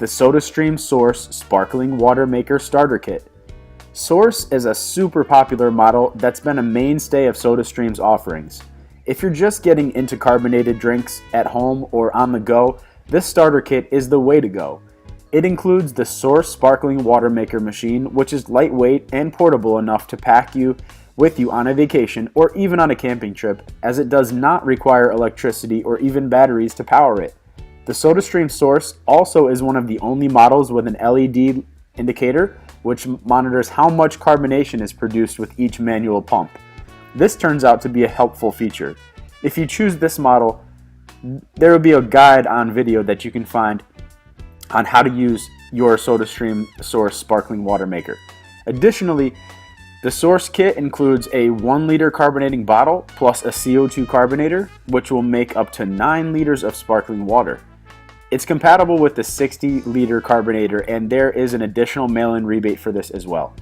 the SodaStream Source Sparkling Water Maker Starter Kit. Source is a super popular model that's been a mainstay of SodaStream's offerings. If you're just getting into carbonated drinks at home or on the go, this starter kit is the way to go. It includes the Source Sparkling Water Maker machine, which is lightweight and portable enough to pack with you on a vacation or even on a camping trip, as it does not require electricity or even batteries to power it. The SodaStream Source also is one of the only models with an LED indicator, which monitors how much carbonation is produced with each manual pump. This turns out to be a helpful feature. If you choose this model, there will be a guide on video that you can find on how to use your SodaStream Source Sparkling Water Maker. Additionally, the Source kit includes a 1 liter carbonating bottle plus a CO2 carbonator, which will make up to 9 liters of sparkling water. It's compatible with the 60 liter carbonator, and there is an additional mail-in rebate for this as well.